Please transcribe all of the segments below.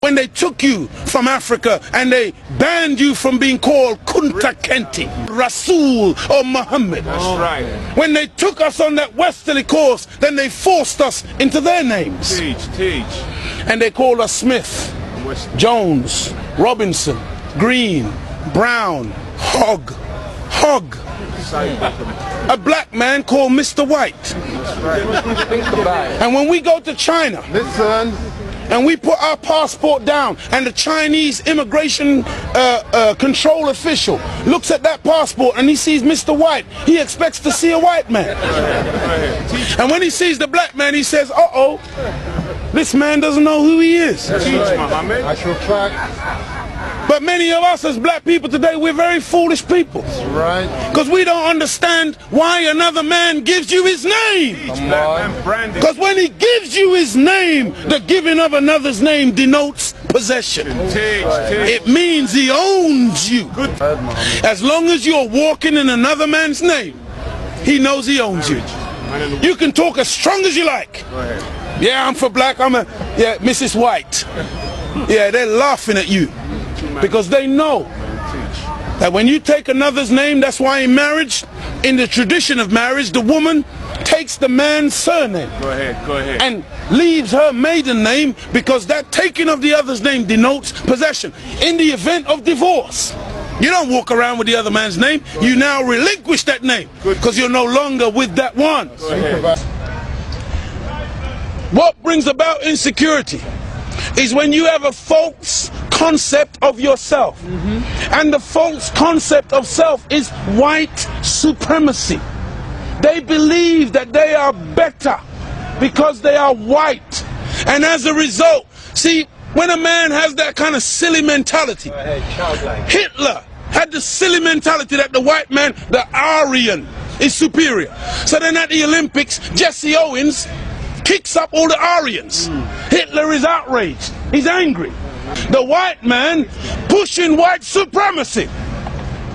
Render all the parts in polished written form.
when they took you from Africa and they banned you from being called Kunta Kinte, Rasul or Muhammad. That's right. When they took us on that westerly course, then they forced us into their names. Teach. And they called us Smith, Jones, Robinson, Green, Brown, Hogg. A black man called Mr. White. That's right. And when we go to China, Listen. and we put our passport down, and the Chinese immigration control official looks at that passport and he sees Mr. White, he expects to see a white man. And when he sees the black man, he says, uh-oh, this man doesn't know who he is. Teach, Muhammad. Actual fact. But many of us as black people today, we're very foolish people. Right. Because we don't understand why another man gives you his name. Because when he gives you his name, the giving of another's name denotes possession. It means he owns you. As long as you're walking in another man's name, he knows he owns you. You can talk as strong as you like. Yeah, I'm for black, yeah, Mrs. White. Yeah, they're laughing at you. Because they know that when you take another's name, that's why in marriage, in the tradition of marriage, the woman takes the man's surname. Go ahead. And leaves her maiden name, because that taking of the other's name denotes possession. In the event of divorce, you don't walk around with the other man's name. You now relinquish that name because you're no longer with that one. What brings about insecurity is when you have a false concept of yourself. And the false concept of self is white supremacy. They believe that they are better because they are white. And as a result, see, when a man has that kind of silly mentality, Hitler had the silly mentality that the white man, the Aryan, is superior. So then at the Olympics, Jesse Owens kicks up all the Aryans. Hitler is outraged. He's angry. The white man pushing white supremacy.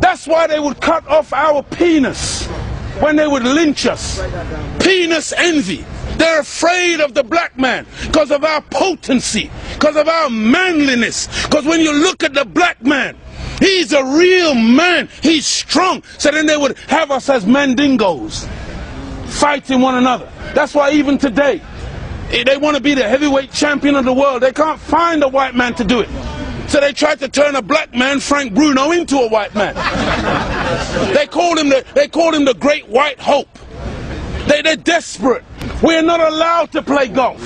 That's why they would cut off our penis when they would lynch us. Penis envy. They're afraid of the black man because of our potency, because of our manliness. Because when you look at the black man, he's a real man. He's strong. So then they would have us as mandingos, fighting one another. That's why even today, they want to be the heavyweight champion of the world. They can't find a white man to do it. So they tried to turn a black man, Frank Bruno, into a white man. They called him the Great White Hope. They're desperate. We're not allowed to play golf.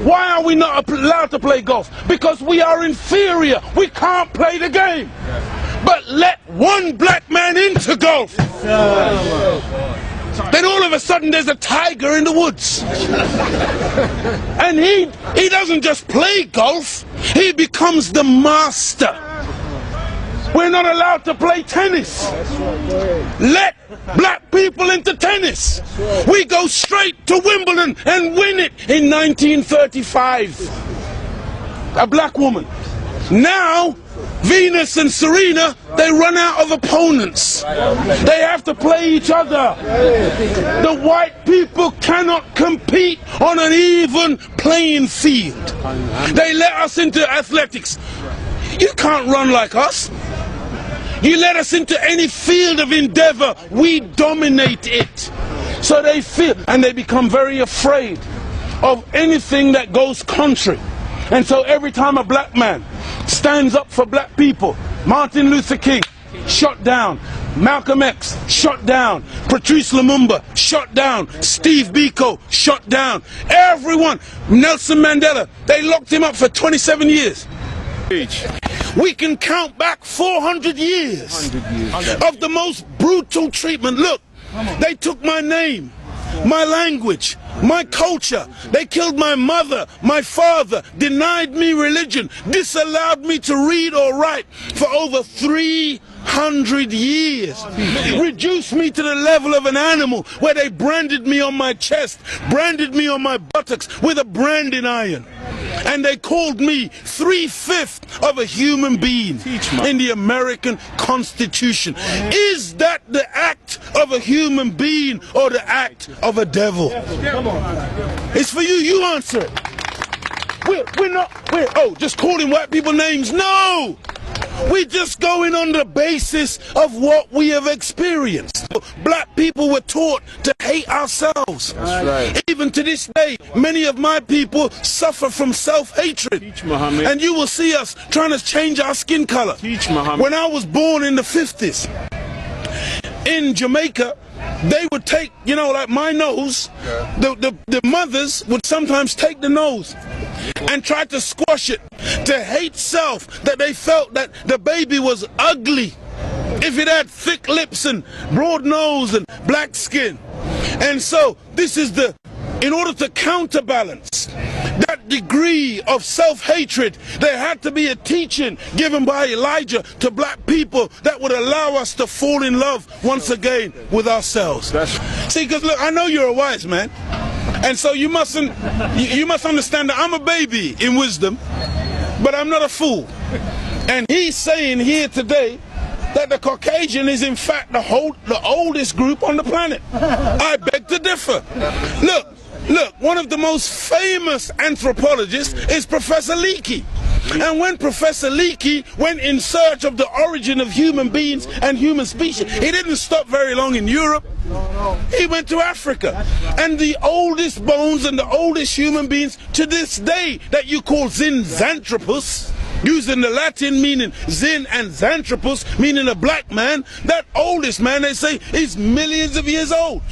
Why are we not allowed to play golf? Because we are inferior. We can't play the game. But let one black man into golf. Then all of a sudden there's a tiger in the woods. And he doesn't just play golf, he becomes the master. We're not allowed to play tennis. Let black people into tennis. We go straight to Wimbledon and win it in 1935. A black woman. Now Venus and Serena, they run out of opponents. They have to play each other. The white people cannot compete on an even playing field. They let us into athletics. You can't run like us. You let us into any field of endeavor, we dominate it. So they feel, and they become very afraid of anything that goes contrary. And so every time a black man stands up for black people, Martin Luther King, shot down. Malcolm X, shot down. Patrice Lumumba, shot down. Steve Biko, shot down. Everyone, Nelson Mandela, they locked him up for 27 years. We can count back 400 years of the most brutal treatment. Look, they took my name, my language, my culture. They killed my mother, my father, denied me religion, disallowed me to read or write for over 300 years. Reduced me to the level of an animal where they branded me on my chest, branded me on my buttocks with a branding iron. And they called me 3/5 of a human being in the American Constitution. Is that the act of a human being or the act of a devil? It's for you, you answer it. we're just calling white people names. No! We're just going on the basis of what we have experienced. Black people were taught to hate ourselves. That's right. Even to this day, many of my people suffer from self-hatred. Teach, Muhammad. And you will see us trying to change our skin color. Teach, Muhammad. When I was born in the 50s, in Jamaica, they would take, you know, like my nose, the mothers would sometimes take the nose and try to squash it, to hate self, that they felt that the baby was ugly if it had thick lips and broad nose and black skin. And so this is in order to counterbalance that degree of self-hatred, there had to be a teaching given by Elijah to black people that would allow us to fall in love once again with ourselves. See, because look, I know you're a wise man, and so you must understand that I'm a baby in wisdom, but I'm not a fool. And he's saying here today that the Caucasian is in fact the oldest group on the planet. I beg to differ. Look, one of the most famous anthropologists is Professor Leakey. And when Professor Leakey went in search of the origin of human beings and human species, he didn't stop very long in Europe. He went to Africa. And the oldest bones and the oldest human beings to this day that you call Zinjanthropus, using the Latin meaning Zin and Xanthropus, meaning a black man, that oldest man, they say, is millions of years old.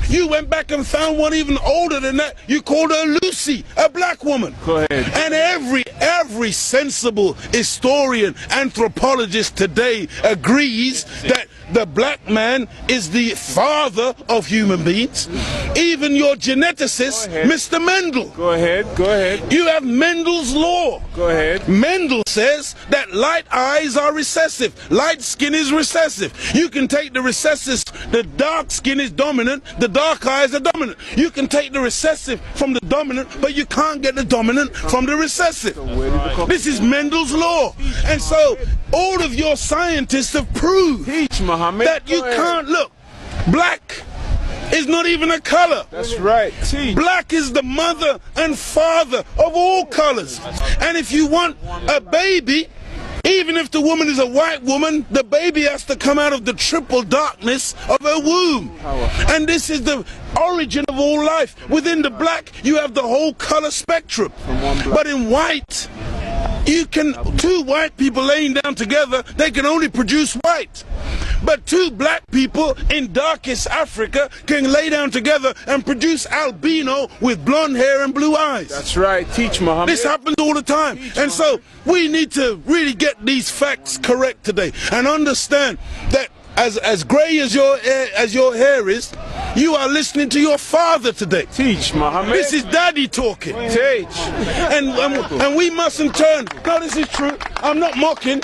You went back and found one even older than that. You called her Lucy, a black woman. Go ahead. And every sensible historian, anthropologist today agrees that the black man is the father of human beings. Even your geneticist, Mr. Mendel. Go ahead. You have Mendel's law. Go ahead. Mendel says that light eyes are recessive, light skin is recessive. You can take the recessive, the dark skin is dominant, the dark eyes are dominant. You can take the recessive from the dominant, but you can't get the dominant from the recessive. This is Mendel's law. And so all of your scientists have proved that you can't look. Black is not even a color. That's right. Black is the mother and father of all colors. And if you want a baby, even if the woman is a white woman, the baby has to come out of the triple darkness of her womb. And this is the origin of all life. Within the black, you have the whole color spectrum. But in white, two white people laying down together, they can only produce white. But two black people in darkest Africa can lay down together and produce albino with blonde hair and blue eyes. That's right. Teach, Muhammad. This happens all the time. And so we need to really get these facts correct today and understand that as gray as your hair is, you are listening to your father today. Teach, Muhammad. This is daddy talking. Teach. And we mustn't turn. No, this is true. I'm not mocking.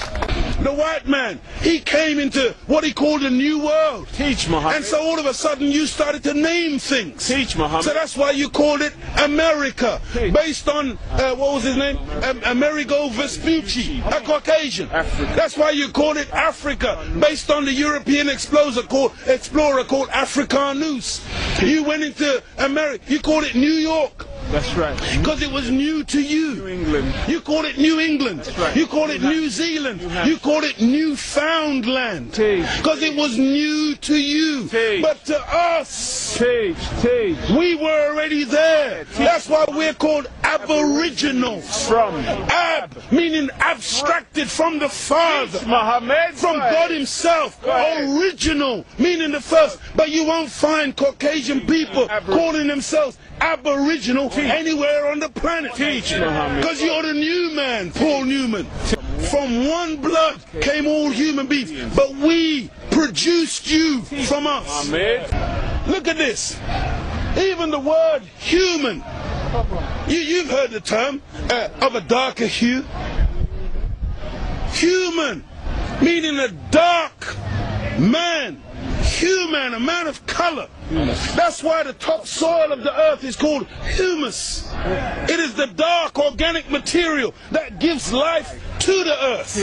The white man, he came into what he called a new world. Teach, Muhammad. And so all of a sudden you started to name things. Teach, Muhammad. So that's why you called it America. Based on, what was his name? Amerigo Vespucci, a Caucasian. Africa. That's why you called it Africa. Based on the European explorer called Africanus. You went into America, you called it New York. That's right. Because it was new to you. New England. You call it New England. That's right. You call it New Zealand. You call it Newfoundland. Because it was new to you. But to us, we were already there. That's why we're called Aboriginals. From Ab, meaning abstracted from the Father. Muhammad. From God himself. Original, meaning the first. But you won't find Caucasian people calling themselves Aboriginal anywhere on the planet. Because you're the new man, Paul Newman. From one blood came all human beings, but we produced you from us. Look at this. Even the word human, you've heard the term of a darker hue. Human, meaning a dark man. Human, a man of color. That's why the topsoil of the earth is called humus. It is the dark organic material that gives life to the earth.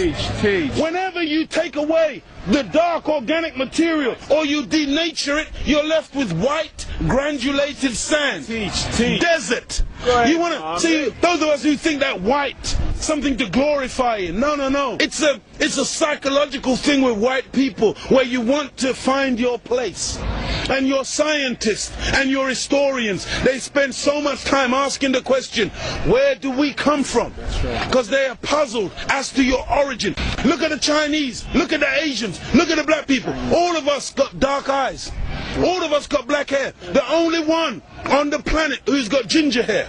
Whenever you take away the dark organic material, or you denature it, you're left with white granulated sand. Teach. Desert. You want to see those of us who think that white something to glorify in. No. It's a psychological thing with white people where you want to find your place. And your scientists and your historians, they spend so much time asking the question, where do we come from? Because they are puzzled as to your origin. Look at the Chinese, look at the Asians, look at the black people. All of us got dark eyes. All of us got black hair. The only one on the planet who's got ginger hair,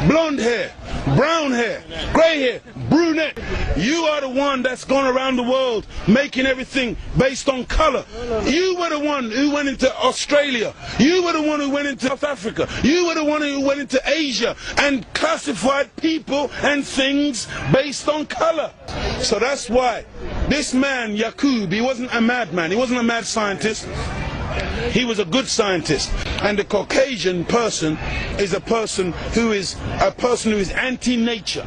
blonde hair, brown hair, grey hair, brunette. You are the one that's gone around the world making everything based on color. You were the one who went into Australia. You were the one who went into South Africa. You were the one who went into Asia and classified people and things based on color. So that's why this man, Yaqub, he wasn't a madman. He wasn't a mad scientist. He was a good scientist. And the Caucasian person is a person who is anti-nature.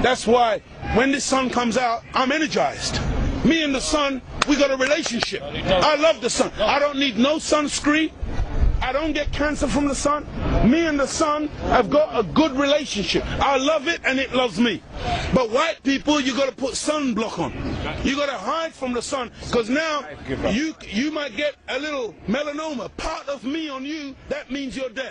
That's why when the sun comes out, I'm energized. Me and the sun, we got a relationship. I love the sun. I don't need no sunscreen. I don't get cancer from the sun. Me and the sun have got a good relationship. I love it and it loves me. But white people, you got to put sunblock on. You got to hide from the sun, because now you might get a little melanoma. Part of me on you, that means you're dead.